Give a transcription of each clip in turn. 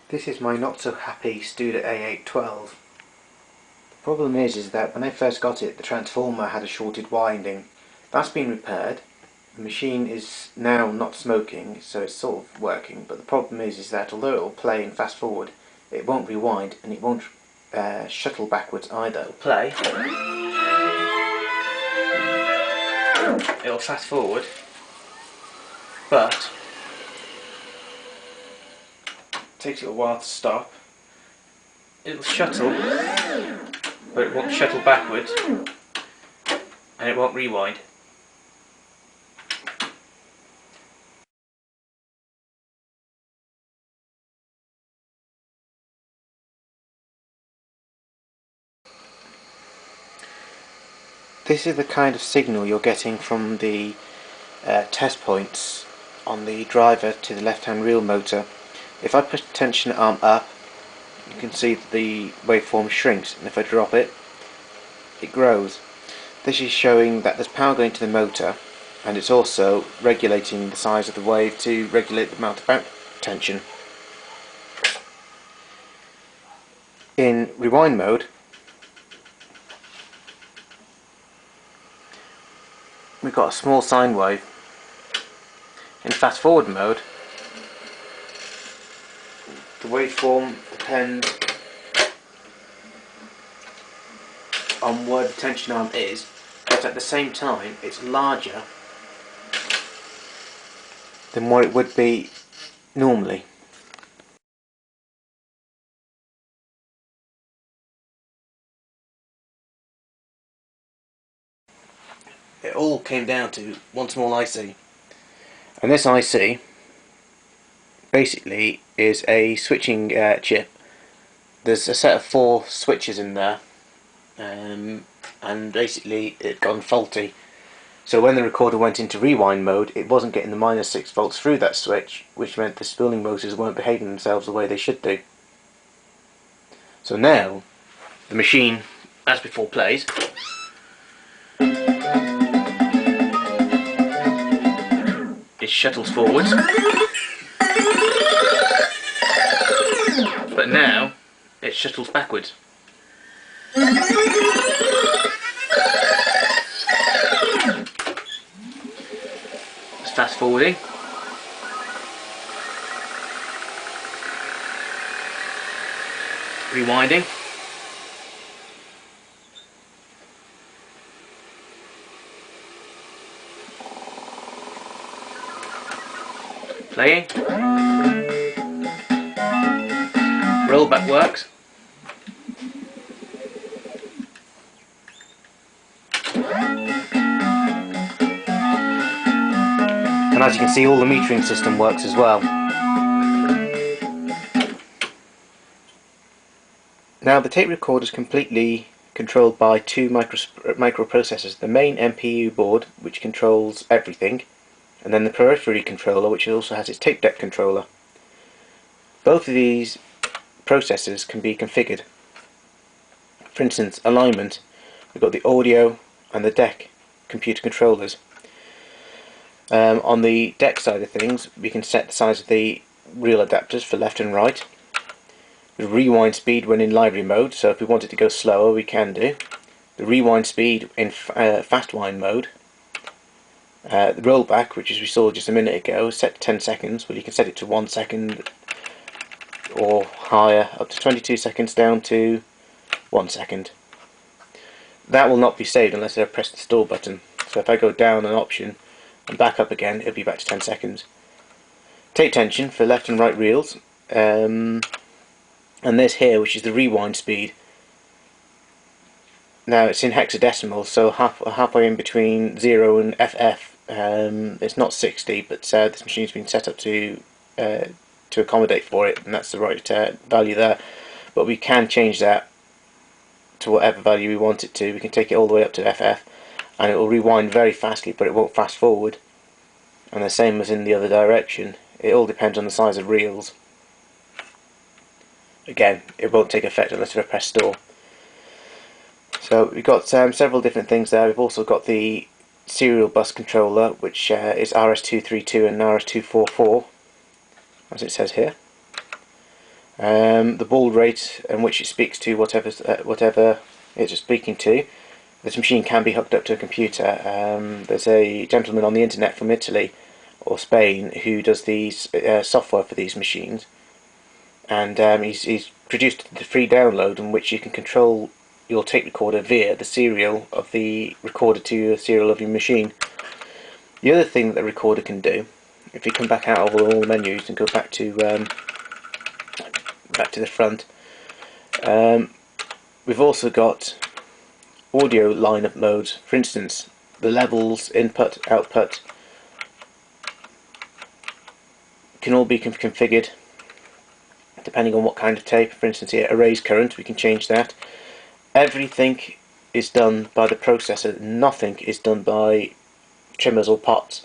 This is my not so happy Studer A812. The problem is that when I first got it, the transformer had a shorted winding. That's been repaired. The machine is now not smoking, so it's sort of working, but the problem is that although it will play and fast forward, it won't rewind and it won't shuttle backwards either. It'll play, it'll fast forward, but it takes it a while to stop. It'll shuttle, but it won't shuttle backwards, and it won't rewind. This is the kind of signal you're getting from the test points on the driver to the left-hand reel motor. If I push the tension arm up, you can see that the waveform shrinks, and if I drop it, it grows. This is showing that there's power going to the motor, and it's also regulating the size of the wave to regulate the amount of back tension. In rewind mode, we've got a small sine wave. In fast forward mode, the waveform depends on where the tension arm is, but at the same time it's larger than what it would be normally. It all came down to one small IC, and this IC basically is a switching chip. There's a set of 4 switches in there, and basically it gone faulty. So when the recorder went into rewind mode, it wasn't getting the -6 volts through that switch, which meant the spooling motors weren't behaving themselves the way they should do. So now the machine, as before, plays. It shuttles forwards, but now it shuttles backwards. It's fast forwarding. Rewinding. Playing. Rollback works. And as you can see, all the metering system works as well. Now the tape recorder is completely controlled by 2 microprocessors. The main MPU board, which controls everything, and then the periphery controller, which also has its tape deck controller. Both of these processors can be configured. For instance, alignment, we've got the audio and the deck computer controllers. On the deck side of things, we can set the size of the reel adapters for left and right. The rewind speed when in library mode, so if we want it to go slower we can do. The rewind speed in fast wind mode. The rollback, which as we saw just a minute ago, is set to 10 seconds, but you can set it to 1 second or higher, up to 22 seconds down to 1 second. That will not be saved unless I press the store button. So if I go down an option and back up again, it'll be back to 10 seconds. Tape tension for left and right reels, and this here, which is the rewind speed. Now it's in hexadecimal, so halfway in between 0 and FF. It's not 60, but this machine's been set up to accommodate for it, and that's the right value there. But we can change that to whatever value we want it to. We can take it all the way up to FF, and it will rewind very fastly, but it won't fast forward. And the same as in the other direction. It all depends on the size of reels. Again, it won't take effect unless I press store. So we've got several different things there. We've also got the serial bus controller, which is RS232 and RS244, as it says here. the baud rate in which it speaks to whatever it's speaking to. This machine can be hooked up to a computer. There's a gentleman on the internet from Italy or Spain who does these software for these machines, and he's produced the free download in which you can control your tape recorder via the serial of the recorder to the serial of your machine. The other thing that the recorder can do, if you come back out of all the menus and go back to the front, we've also got audio lineup modes. For instance, the levels, input, output can all be configured depending on what kind of tape. For instance here, erase current, we can change that. Everything is done by the processor, nothing is done by trimmers or pots.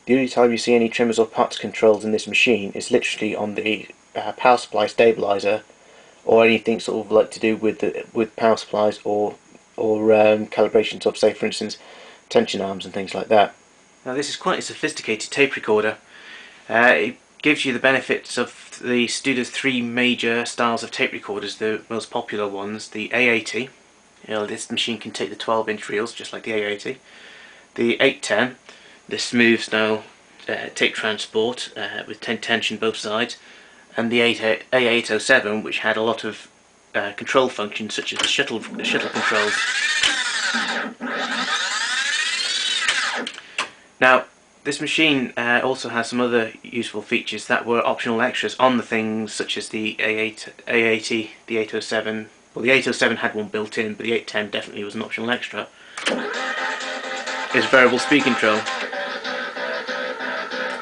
The only time you see any trimmers or pots controls in this machine is literally on the power supply stabilizer, or anything sort of like to do with power supplies or calibrations of, say for instance, tension arms and things like that. Now this is quite a sophisticated tape recorder. It gives you the benefits of the Studer's three major styles of tape recorders, the most popular ones: the A80, this machine can take the 12-inch reels just like the A80, the 810, the smooth style tape transport with tension both sides, and the A807, which had a lot of control functions such as the shuttle controls. Now this machine also has some other useful features that were optional extras on the things, such as the A80, the 807. Well, the 807 had one built in, but the 810 definitely was an optional extra. Is variable speed control,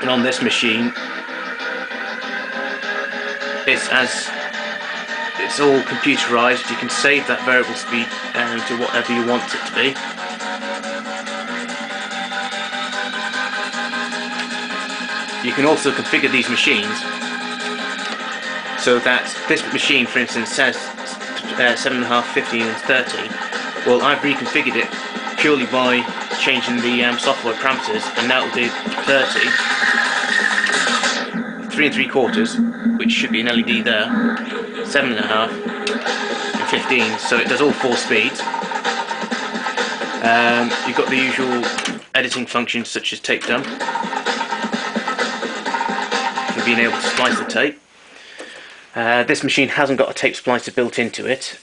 and on this machine it's all computerized. You can save that variable speed to whatever you want it to be. You can also configure these machines so that this machine, for instance, says 7.5, 15 and 30. Well, I've reconfigured it purely by changing the software parameters, and now it will do 30, 3 3/4, which should be an LED there, 7.5 and 15, so it does all 4 speeds. You've got the usual editing functions such as tape dump, for being able to splice the tape. This machine hasn't got a tape splicer built into it.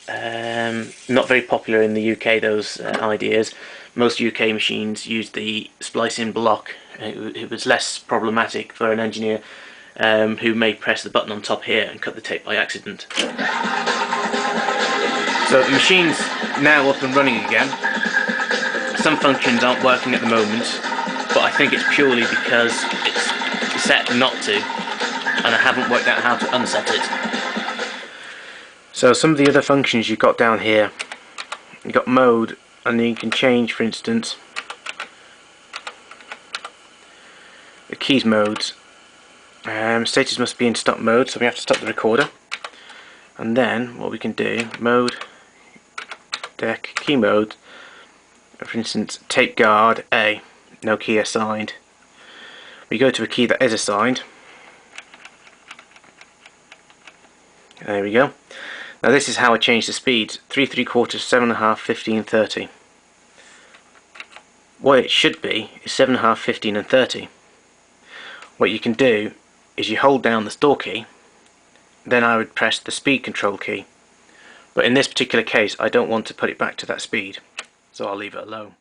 Not very popular in the UK, those ideas. Most UK machines use the splice-in block. It was less problematic for an engineer who may press the button on top here and cut the tape by accident. So the machine's now up and running again. Some functions aren't working at the moment, but I think it's purely because it's set not to, and I haven't worked out how to unset it. So some of the other functions you've got down here, you've got mode, and then you can change, for instance, the keys modes. Status must be in stop mode, so we have to stop the recorder. And then what we can do, mode, deck, key mode, for instance tape guard A, no key assigned. We go to a key that is assigned. There we go. Now this is how I change the speeds: 3 3/4, 7.5, 15, 30. What it should be is 7.5, 15 and 30. What you can do is you hold down the store key, then I would press the speed control key. But in this particular case I don't want to put it back to that speed, so I'll leave it alone.